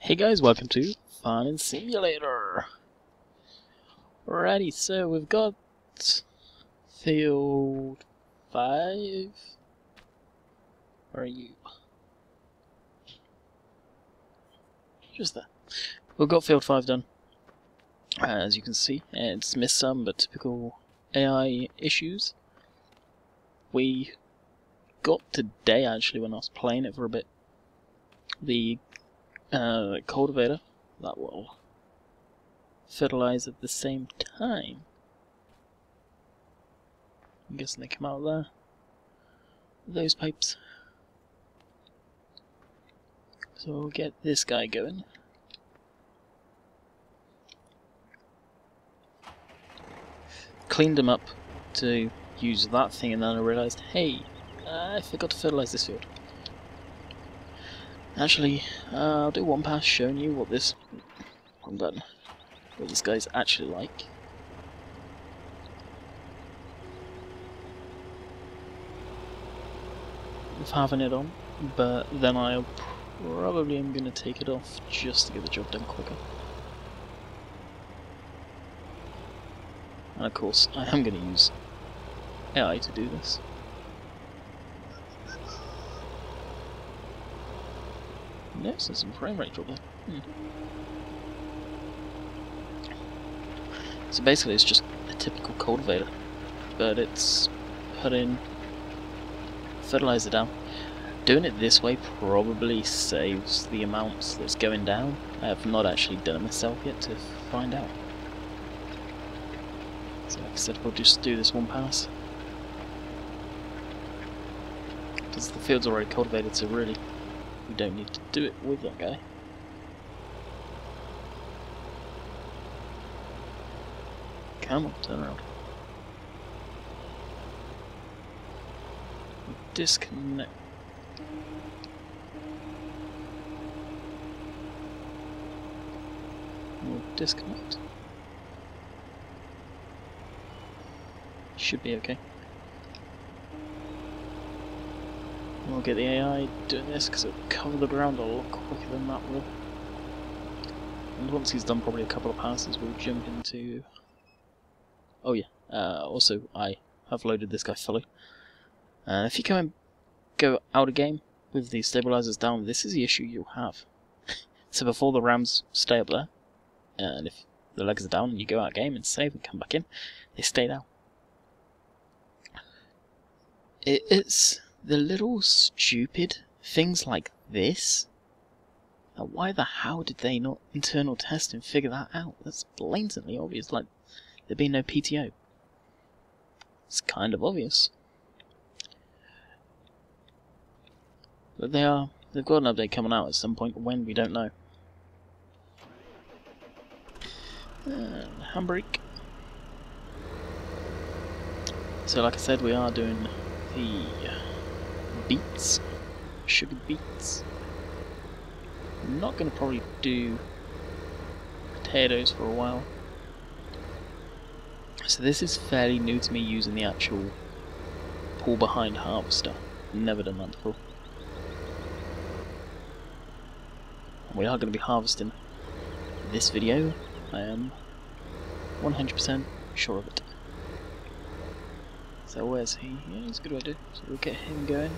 Hey guys, welcome to Farming Simulator. Alrighty, so we've got field 5. Where are you? Just there. We've got field 5 done. As you can see, it's missed some, but typical AI issues. We got today, actually, when I was playing it for a bit, the cultivator that will fertilize at the same time. I'm guessing they come out there. Those pipes. So we'll get this guy going. Cleaned him up to use that thing, and then I realized, hey, I forgot to fertilize this field. Actually, I'll do one pass showing you what this what this guy's actually like. With having it on, but then I probably am going to take it off just to get the job done quicker. And of course, I am going to use AI to do this. Yes, there's some frame rate drop there. So basically it's just a typical cultivator, but it's putting fertilizer down. Doing it this way probably saves the amounts that's going down. I have not actually done it myself yet to find out. So like I said, we'll just do this one pass. Because the field's already cultivated, so really we don't need to do it with that guy. Come on, turn around. Disconnect. We'll disconnect. Should be okay. We'll get the AI doing this because it'll cover the ground a lot quicker than that will. And once he's done probably a couple of passes, we'll jump into... Oh yeah, also I have loaded this guy fully. If you go out of game with the stabilizers down, this is the issue you'll have. So before the rams stay up there, and if the legs are down and you go out of game and save and come back in, they stay down. It's the little stupid things like this. Now, why the hell did they not internal test and figure that out? That's blatantly obvious, like there being no PTO. It's kind of obvious. But they've got an update coming out at some point, when we don't know. Handbrake. So like I said, we are doing the beets, sugar beets. I'm not going to probably do potatoes for a while. So this is fairly new to me, using the actual pull behind harvester. Never done that before. And we are going to be harvesting this video. I am 100% sure of it. So where's he? Yeah, he's a good idea. So we'll get him going.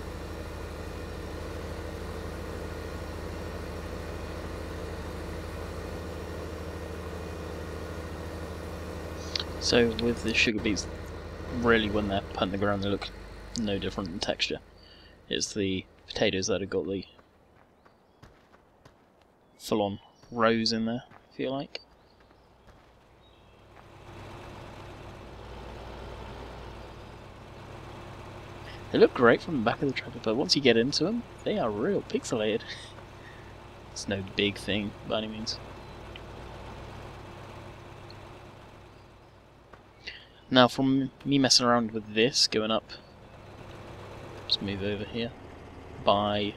So with the sugar beets, really when they're put in the ground they look no different in texture. It's the potatoes that have got the full-on rows in there, if you like. They look great from the back of the tractor, but once you get into them, they are real pixelated. It's no big thing by any means. Now, from me messing around with this, going up, just move over here, by,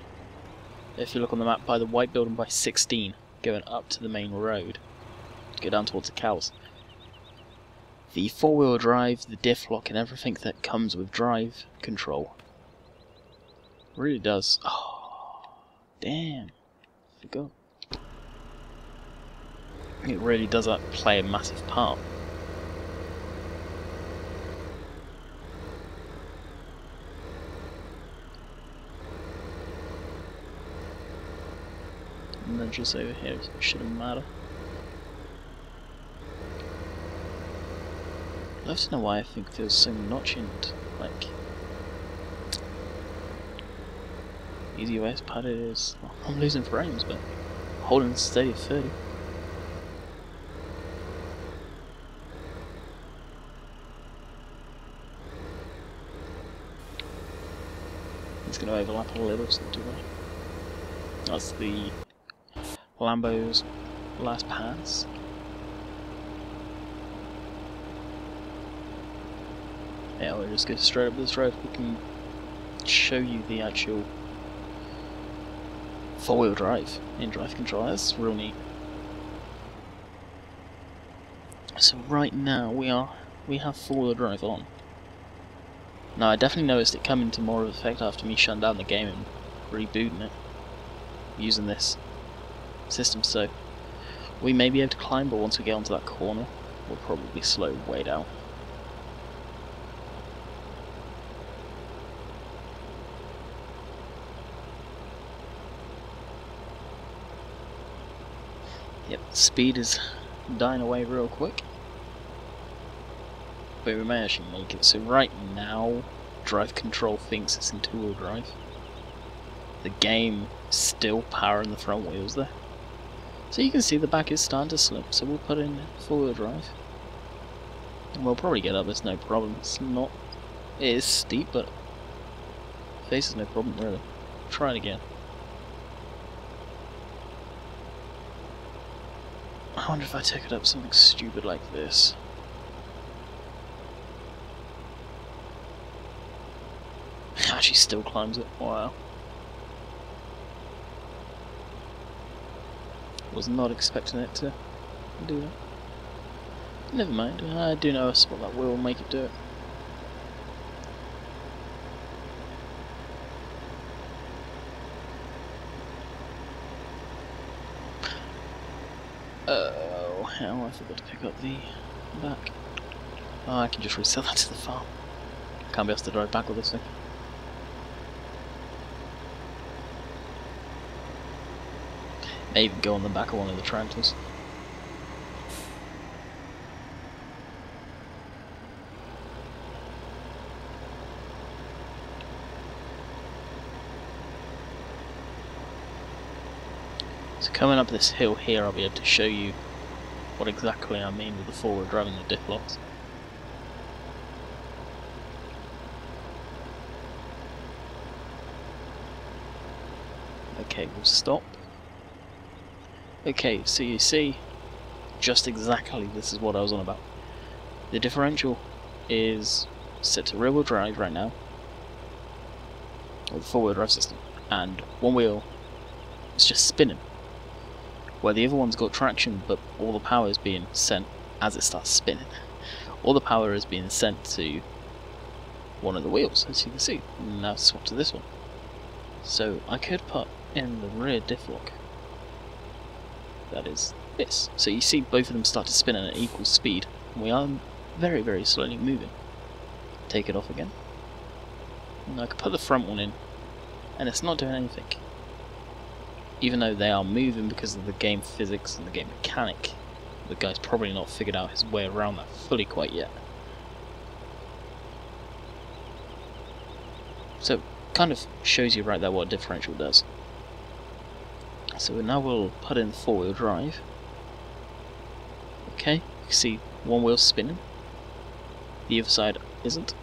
if you look on the map, by the white building by 16, going up to the main road, to go down towards the cows. The four-wheel drive, the diff lock, and everything that comes with drive control really does. Oh, damn. Forgot. think it really does play a massive part. And then just over here, so it shouldn't matter. I don't know why I think there's so notchy and like easy OS pad it is. Well, I'm losing frames, but holding steady at 30. It's going to overlap a little, so not too bad. That's the Lambo's last pass. Yeah, we'll just go straight up this road. We can show you the actual four-wheel drive in drive control. That's real neat. So right now we have four-wheel drive on. Now I definitely noticed it come into more of effect after me shutting down the game and rebooting it using this system. So we may be able to climb, but once we get onto that corner, we'll probably slow way down. Yep, speed is dying away real quick. But we may actually make it. So right now, drive control thinks it's in two-wheel drive. The game is still powering the front wheels there. So you can see the back is starting to slip, so we'll put in four-wheel drive. And we'll probably get up this, no problem. It's not... It is steep, but... face is no problem, really. Try it again. I wonder if I took it up something stupid like this. Actually still climbs it, wow. Was not expecting it to do that. Never mind, I do know a spot that will make it do it. Oh, hell, I forgot to pick up the back. Oh, I can just resell that to the farm. Can't be asked to drive back with this thing. May even go on the back of one of the tractors. So coming up this hill here, I'll be able to show you what exactly I mean with the forward drive and the diff locks. Okay, we'll stop. Okay, so you see, just exactly this is what I was on about. The differential is set to rear wheel drive right now, or the four wheel drive system, and one wheel is just spinning, where the other one's got traction, but all the power is being sent as it starts spinning. All the power is being sent to one of the wheels, as you can see. Now swap to this one. So I could put in the rear diff lock. That is this. So you see both of them start to spin at an equal speed. We are very, very slowly moving. Take it off again. And I could put the front one in, and it's not doing anything. Even though they are moving because of the game physics and the game mechanic, the guy's probably not figured out his way around that fully quite yet. So, kind of shows you right there what a differential does. So now we'll put in four-wheel drive. Okay, you can see one wheel spinning, the other side isn't.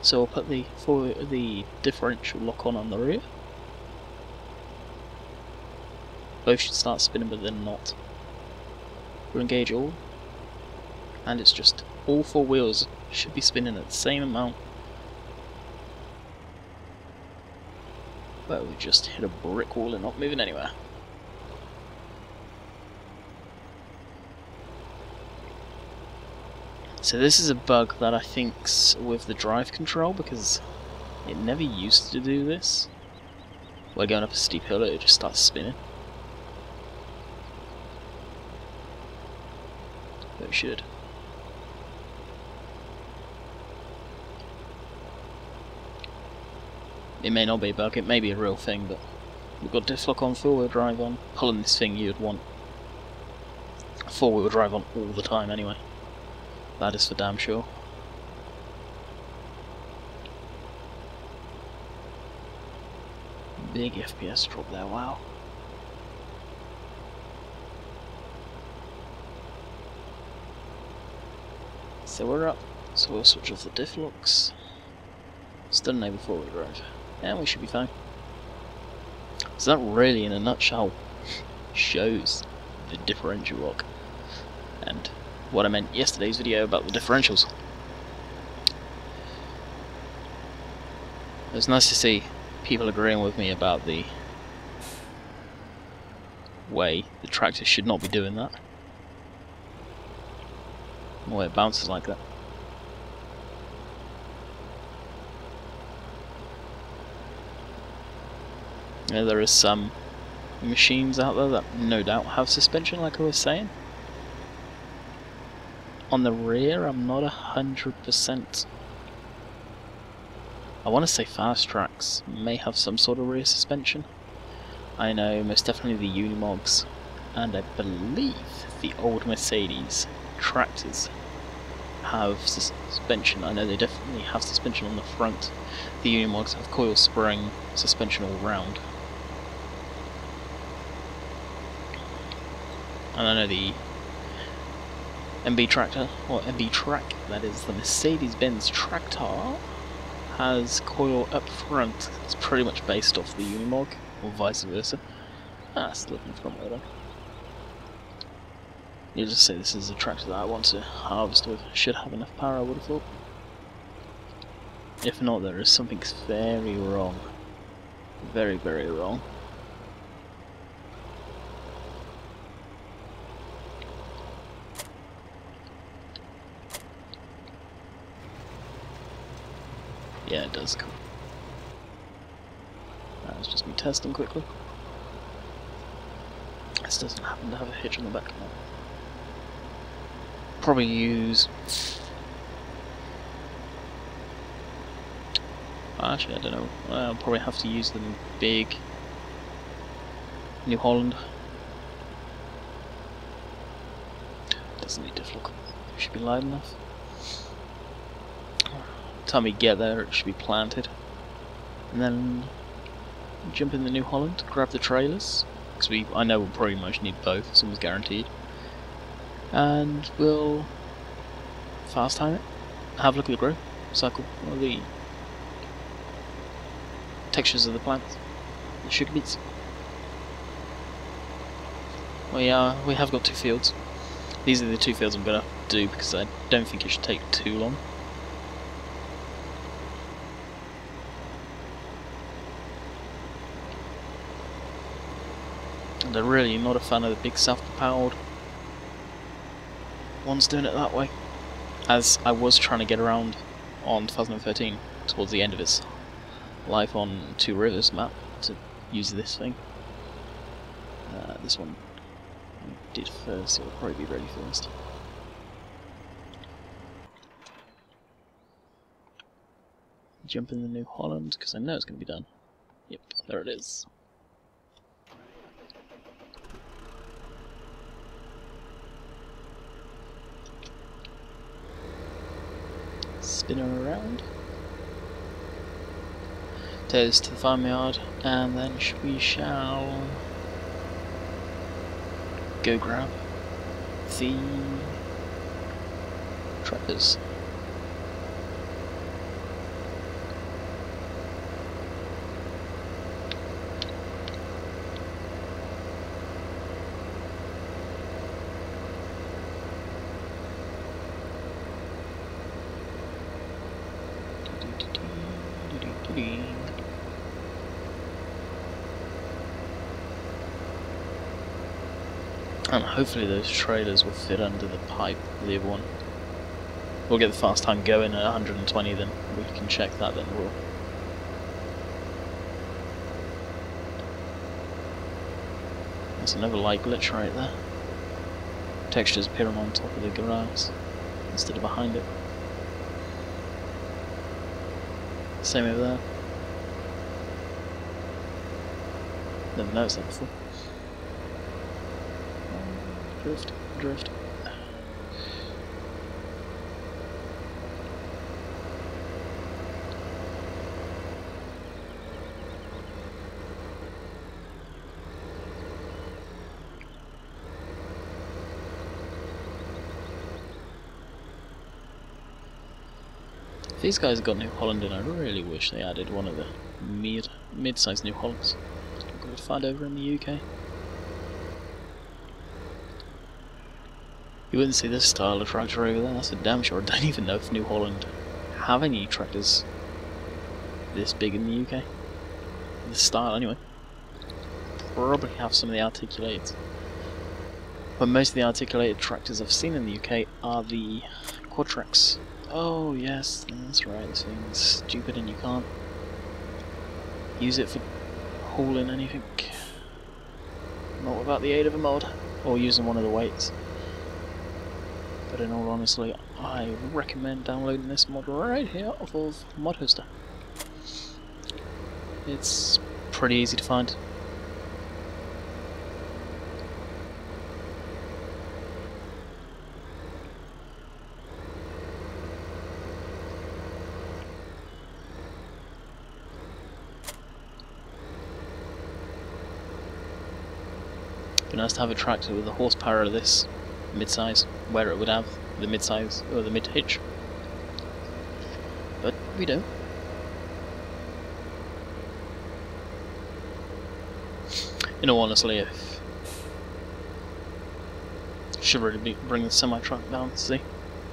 So we'll put the differential lock on the rear. Both should start spinning, but they're not. We'll engage all, and it's just all four wheels should be spinning at the same amount. But we just hit a brick wall and not moving anywhere. So this is a bug that I think's with the drive control, because it never used to do this. We're going up a steep hill, it just starts spinning. but it should. It may not be a bug, it may be a real thing, but we've got diff lock on, four-wheel drive on, pulling this thing you'd want four-wheel drive on all the time anyway. That is for damn sure. Big FPS drop there, wow. So we're up, so we'll switch off the diff locks. Still enable four-wheel drive, and we should be fine. So that really, in a nutshell, shows the differential lock, and what I meant yesterday's video about the differentials. It was nice to see people agreeing with me about the way the tractor should not be doing that. The way it bounces like that. Yeah, there is some machines out there that no doubt have suspension, like I was saying. On the rear, I'm not 100%. I want to say fast tracks may have some sort of rear suspension. I know most definitely the Unimogs, and I believe the old Mercedes tractors have suspension. I know they definitely have suspension on the front. The Unimogs have coil spring suspension all round. And I know the MB tractor, or MB track, that is the Mercedes-Benz tractor, has coil up front. It's pretty much based off the Unimog, or vice versa. Still looking front load on. You just say this is a tractor that I want to harvest with. Should have enough power, I would have thought. If not, there is something very wrong. Very, very wrong. Yeah, it does. Cool. That was just me testing quickly. This doesn't happen to have a hitch on the back. Probably use. Actually, I don't know. I'll probably have to use the big New Holland. Doesn't need diff lock. Should be light enough. Time we get there, it should be planted, and then jump in the New Holland, grab the trailers, because I know we'll pretty much need both, it's almost guaranteed, and we'll fast time it, have a look at the growth cycle, or the textures of the plants, the sugar beets. We have got 2 fields. These are the 2 fields I'm going to do because I don't think it should take too long. And I'm really not a fan of the big self-propelled ones doing it that way, as I was trying to get around on 2013 towards the end of its life on 2 Rivers map to use this thing. This one I did first, it will probably be ready first. Jump in the New Holland because I know it's going to be done. Yep, there it is. Spin her around. Take this to the farmyard, and then we shall go grab the trappers. And hopefully those trailers will fit under the pipe, the other one. We'll get the fast time going at 120, then we can check that, then we'll. That's another light glitch right there. textures appearing on top of the grass instead of behind it. Same over there. Never noticed that before. Drift, drift. If these guys have got New Holland in, I really wish they added one of the mid-sized New Hollands. I could find over in the UK. You wouldn't see this style of tractor over there, that's a damn sure. I don't even know if New Holland have any tractors this big in the UK. This style, anyway. Probably have some of the articulated. But most of the articulated tractors I've seen in the UK are the quad-tracks. Oh yes, that's right, this thing's stupid and you can't use it for hauling anything. Not without the aid of a mod, or using one of the weights. But in all honesty, I recommend downloading this mod right here off of ModHoster. It's pretty easy to find. It'd be nice to have a tractor with the horsepower of this mid-size, where it would have the mid-size or the mid-hitch. But we don't. In all honesty, if should really bring the semi-truck down to see,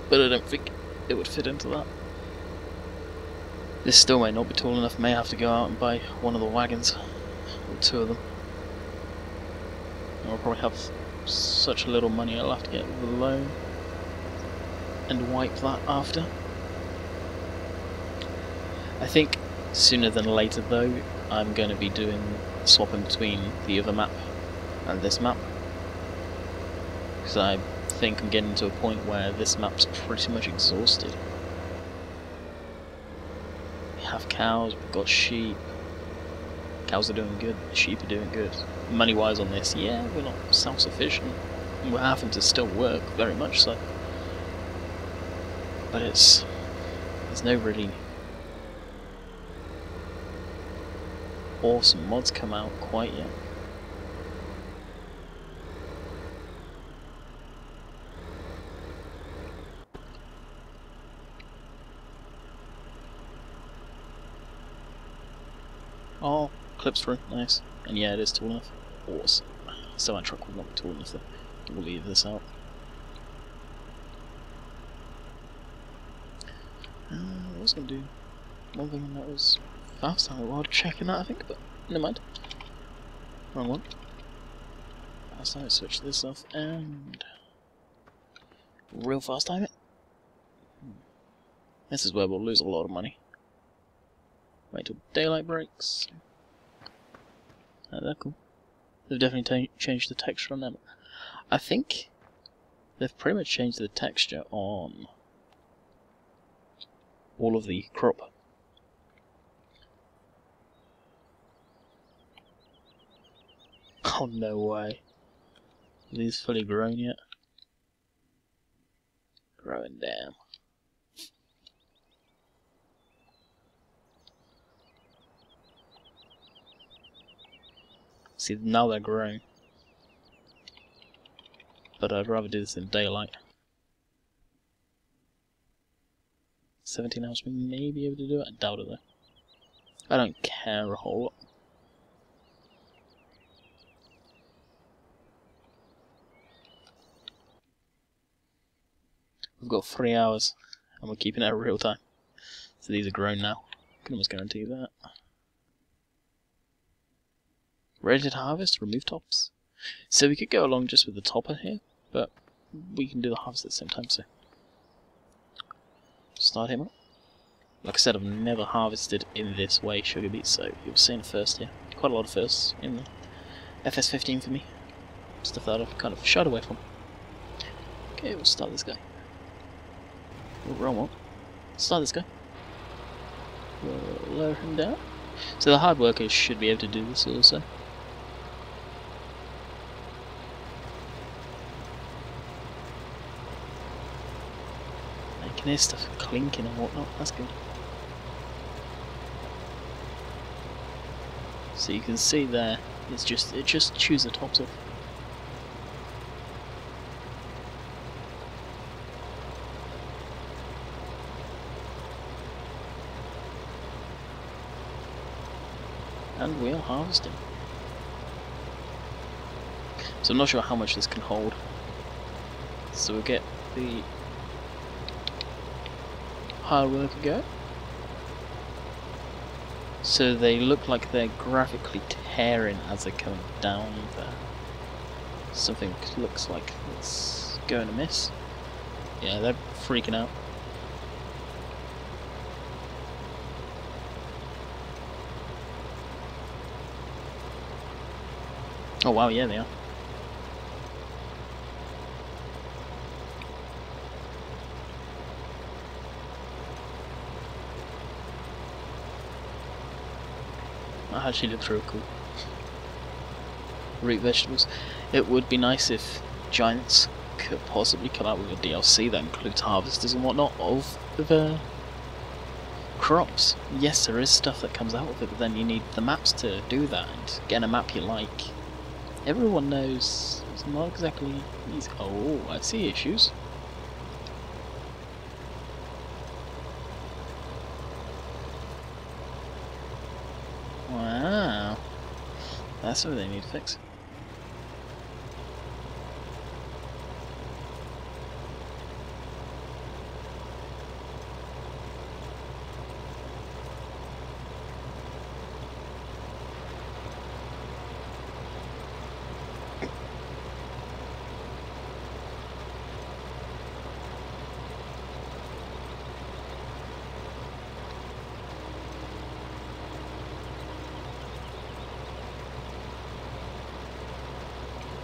but I don't think it would fit into that. This still may not be tall enough. May have to go out and buy one of the wagons, or two of them. I'll probably have such little money I'll have to get a loan and wipe that after. I think sooner than later though I'm going to be doing swapping between the other map and this map, because I think I'm getting to a point where this map's pretty much exhausted. We have cows, we've got sheep. Cows are doing good, sheep are doing good. Money wise on this, yeah, we're not self-sufficient. We're having to still work, very much so. But there's no really awesome mods come out quite yet. Oh, clips through, nice. And yeah, it is tall enough. Awesome. So my truck will not be tall enough to leave this out. I was going to do one thing, and that was fast time while checking that, I think, but never mind. Wrong one. Fast time, switch this off, and real fast time it. This is where we'll lose a lot of money. Wait till daylight breaks. Oh, they're cool. They've definitely changed the texture on them. I think they've pretty much changed the texture on all of the crop. Oh, no way. Are these fully grown yet? Growing down. See, now they're growing. But I'd rather do this in daylight. 17 hours we may be able to do it, I doubt it though. I don't care a whole lot. We've got 3 hours, and we're keeping it at real time. So these are grown now. I can almost guarantee that. Ready to harvest, remove tops. So we could go along just with the topper here, but we can do the harvest at the same time, so. Start him up. Like I said, I've never harvested in this way sugar beets, so you'll see in a first here. Quite a lot of firsts in the FS15 for me. Stuff that I've kind of shied away from. Okay, we'll start this guy. Oh, wrong one. Start this guy. We'll lower him down. So the hard workers should be able to do this also. I can hear stuff clinking and whatnot, that's good. So you can see there, it just chews the tops off. And we are harvesting. So I'm not sure how much this can hold. So we'll get the hard worker go. So they look like they're graphically tearing as they're coming down there. Something looks like it's going to miss. Yeah, they're freaking out. Oh wow, yeah they are. That actually looks real cool. Root vegetables. It would be nice if Giants could possibly come out with a DLC that includes harvesters and whatnot of the crops. Yes, there is stuff that comes out of it, but then you need the maps to do that, and get a map you like. Everyone knows it's not exactly easy. Oh, I see issues. Wow, that's what they need to fix.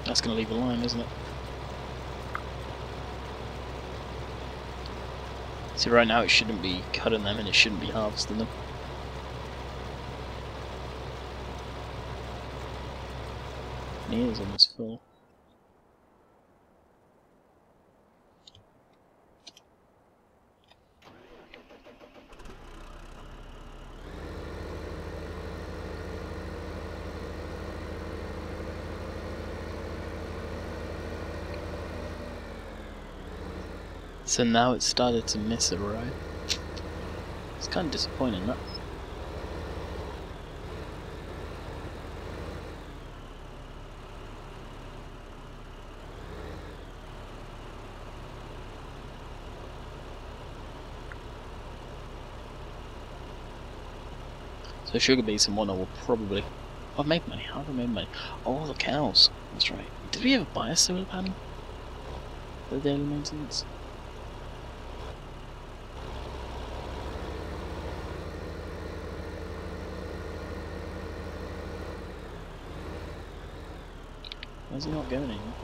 That's going to leave a line, isn't it? See, right now it shouldn't be cutting them and it shouldn't be harvesting them. He is almost full. So now it's started to miss a row. It's kind of disappointing, that. So sugar beets and whatnot will probably... Oh, I've made money. How have I made money? Oh, the cows. That's right. Did we ever buy a solar panel? For the daily maintenance? Why is he not going anymore?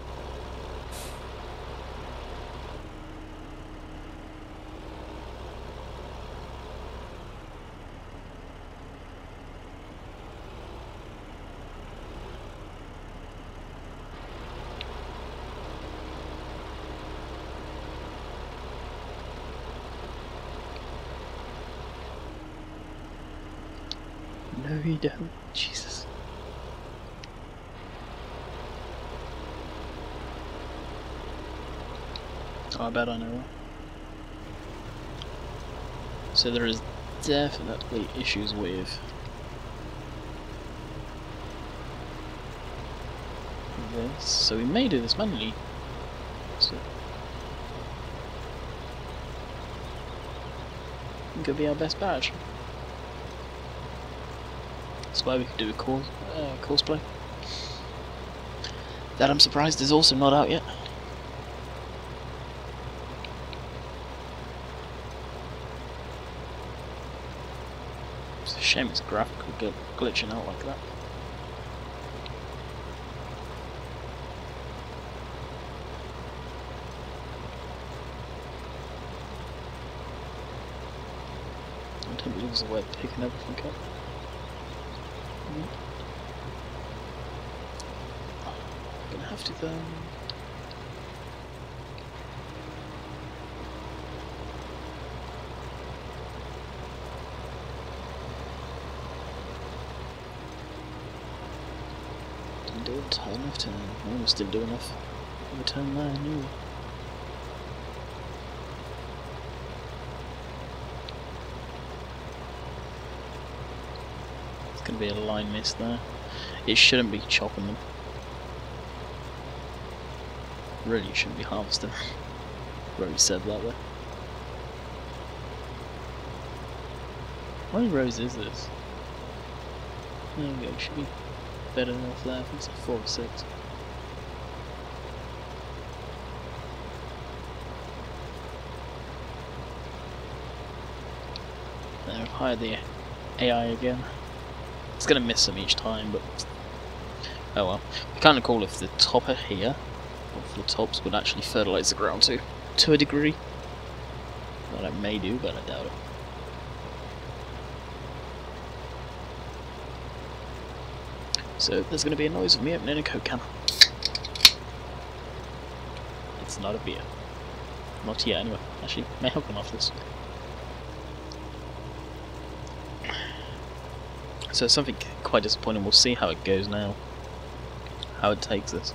No, you don't. Jesus. Oh, I bet I know why. So there is definitely issues with this. So we may do this manually. So it could be our best badge. That's why we could do a cosplay. That I'm surprised is also not out yet. It's a shame it's graphically glitching out like that. I don't believe there's a way of picking everything up. I'm gonna have to then. Didn't do it high enough turn. I almost didn't do enough of a turn there, I knew. It's gonna be a line miss there. It shouldn't be chopping them. Really, you shouldn't be harvesting. I've already said that there. How many rows is this? There we go, should be better than off there. I think it's like 4 or 6. There, I've hired the AI again. It's going to miss them each time, but oh well. It'd be kind of cool if the topper here, or the tops, would actually fertilise the ground to a degree. That I may do, but I doubt it. So there's going to be a noise of me opening a Coke can. It's not a beer. Not yet, anyway. Actually, may have come off this. So something quite disappointing. We'll see how it goes now. How it takes this.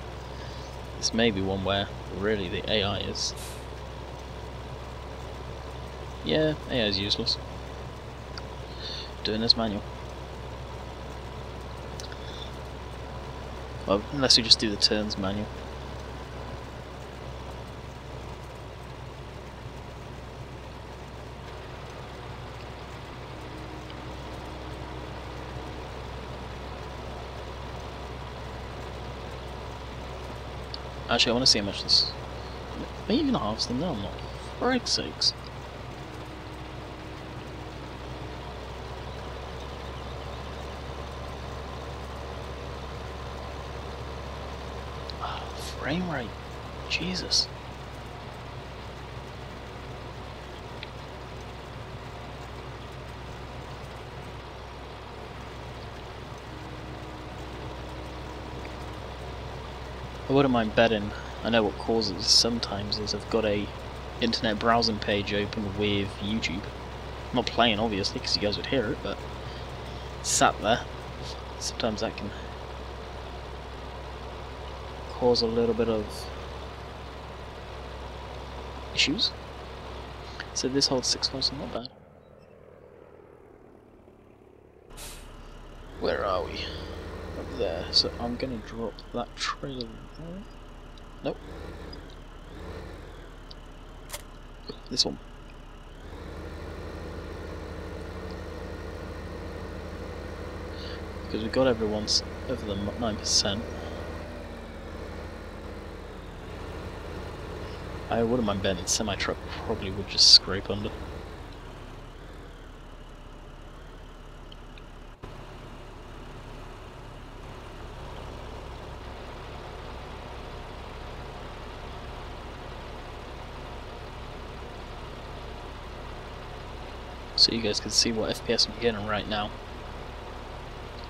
This may be one where really the AI is. Yeah, AI is useless. Doing this manual. Well, unless we just do the turns manual. Actually, I want to see how much this. Maybe even halves them. No, I'm not. For Christ's sakes. Frame rate, Jesus. I wouldn't mind betting. I know what causes sometimes is I've got a internet browsing page open with YouTube. I'm not playing obviously because you guys would hear it, but it's sat there. Sometimes that can cause a little bit of issues. So this holds 6,000, not bad. Where are we? Up there. So I'm gonna drop that trailer there. Nope. This one. Because we got everyone's over the 9%. I wouldn't mind betting semi-truck probably would just scrape under. So you guys can see what FPS I'm getting right now.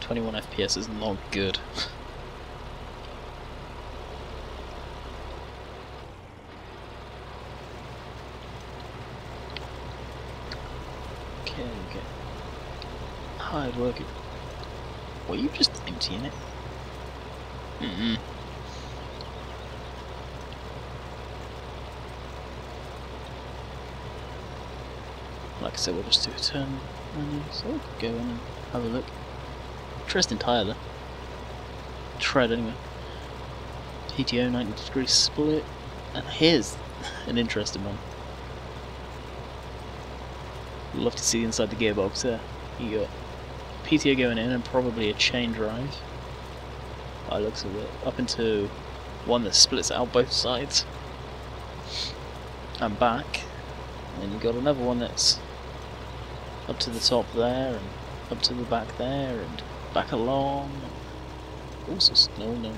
21 FPS is not good. Okay. Hard working. Were you just emptying it? Like I said, we'll just do a turn menu, so we could go in and have a look. Interesting tyre there. Tread anyway. PTO 90° split. And here's an interesting one. Love to see inside the gearbox there. You got PTO going in and probably a chain drive. By the looks of it. Up into one that splits out both sides. And back. And then you've got another one that's up to the top there, and up to the back there, and back along. Also, no.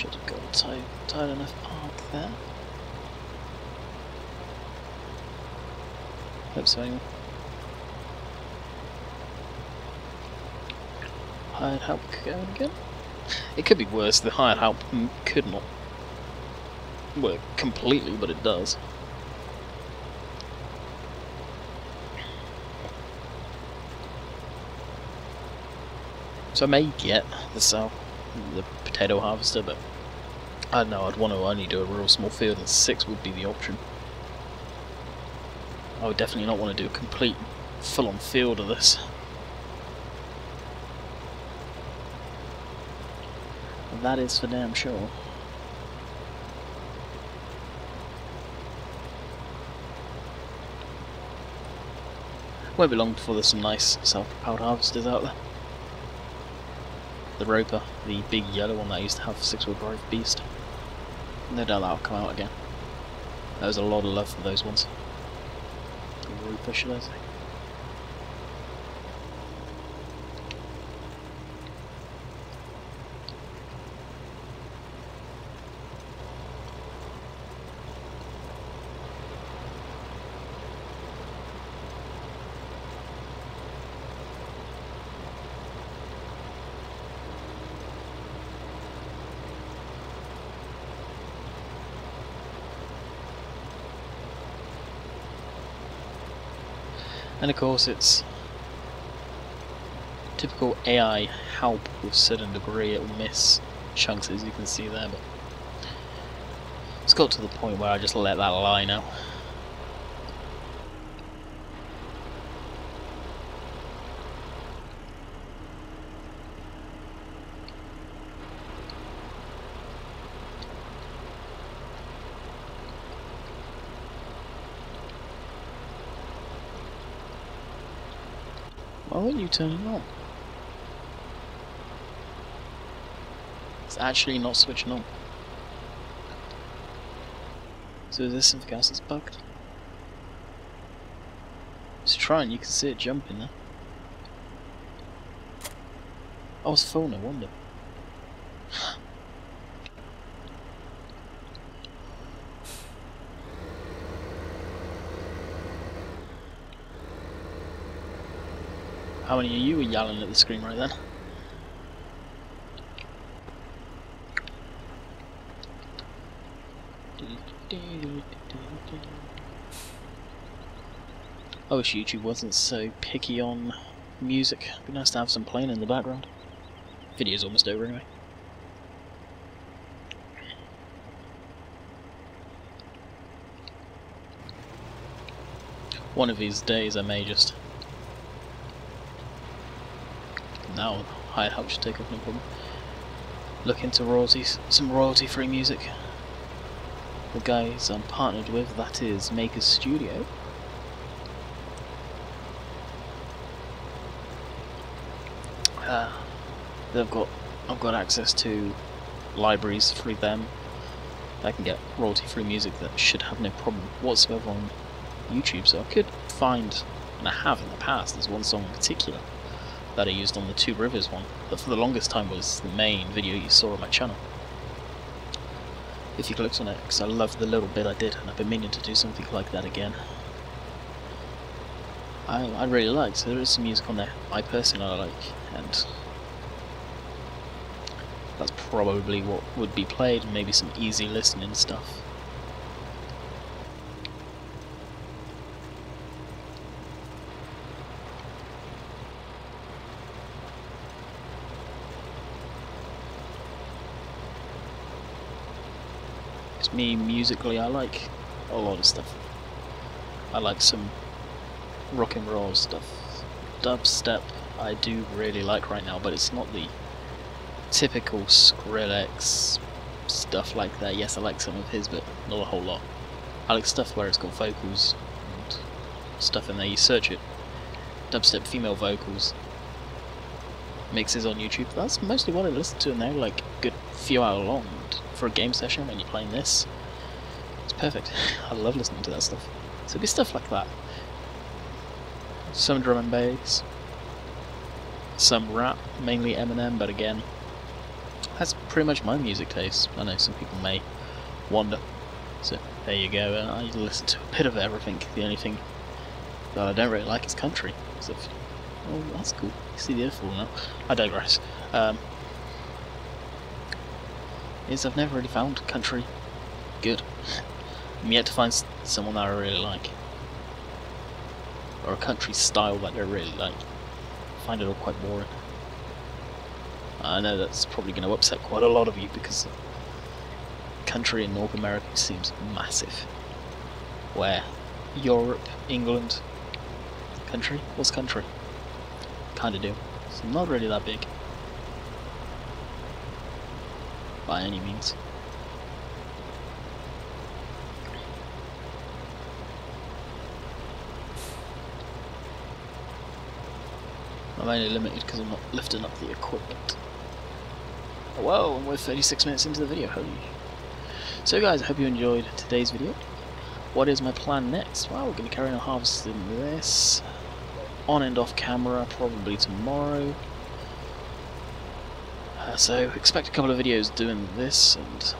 should have got a tight enough path there. Hope so anyway. Hired help going again? It could be worse, the hired help could not work completely, but it does. So I may get the potato harvester, but I don't know, I'd want to only do a real small field, and 6 would be the option. I would definitely not want to do a complete full-on field of this. And that is for damn sure. Won't be long before there's some nice self-propelled harvesters out there. The Roper, the big yellow one that I used to have for 6-wheel drive beast. No doubt that'll come out again. There was a lot of love for those ones. The Roper, should I say. And of course it's typical AI help with a certain degree, it will miss chunks as you can see there, but it's got to the point where I just let that lie now. Why weren't you turning on? It's actually not switching on. So is this something else that's bugged? Just trying, you can see it jumping there. Oh, it's full, no wonder. How many of you were yelling at the screen right then? I wish YouTube wasn't so picky on music. It'd be nice to have some playing in the background. Video's almost over anyway. One of these days I may just... Now, hired help should take up no problem. Look into royalties, some royalty-free music. The guys I'm partnered with, that is Maker's Studio. I've got access to libraries through them. I can get royalty-free music that should have no problem whatsoever on YouTube. So I could find, and I have in the past, there's one song in particular that I used on the Two Rivers one, that for the longest time was the main video you saw on my channel. If you clicked on it, because I loved the little bit I did, and I've been meaning to do something like that again. I really like, so there is some music on there I personally like, and that's probably what would be played, maybe some easy listening stuff. Me musically, I like a lot of stuff. I like some rock and roll stuff. Dubstep I do really like right now, but it's not the typical Skrillex stuff like that. Yes, I like some of his, but not a whole lot. I like stuff where it's got vocals and stuff in there. You search it, dubstep female vocals, mixes on YouTube. That's mostly what I listen to, and they're like a good few hours long. And for a game session when you're playing this, it's perfect. I love listening to that stuff. So it'd be stuff like that. Some drum and bass, some rap, mainly Eminem, but again, That's pretty much my music taste. I know some people may wonder. So there you go. I listen to a bit of everything. The only thing that I don't really like is country. So oh, that's cool. You see the earth now. I digress. Is I've never really found country good. I'm yet to find someone that I really like, or a country style that I really like. I find it all quite boring. I know that's probably going to upset quite a lot of you because country in North America seems massive. Where Europe, England, country? What's country? Kinda do. It's not really that big. By any means. I'm only limited because I'm not lifting up the equipment. Whoa, and we're 36 minutes into the video, holy. So guys, I hope you enjoyed today's video. What is my plan next? Well, we're going to carry on harvesting this. On and off camera, probably tomorrow. So expect a couple of videos doing this, and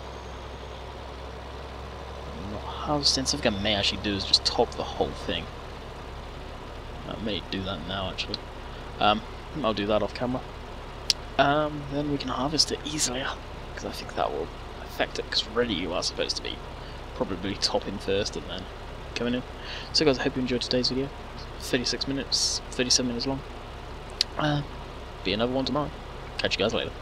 not harvesting. Something I may actually do is just top the whole thing. I may do that now actually. I'll do that off camera. Then we can harvest it easier, because I think that will affect it, because really you are supposed to be probably topping first and then coming in. So guys, I hope you enjoyed today's video. 36 minutes, 37 minutes long. Be another one tomorrow. Catch you guys later.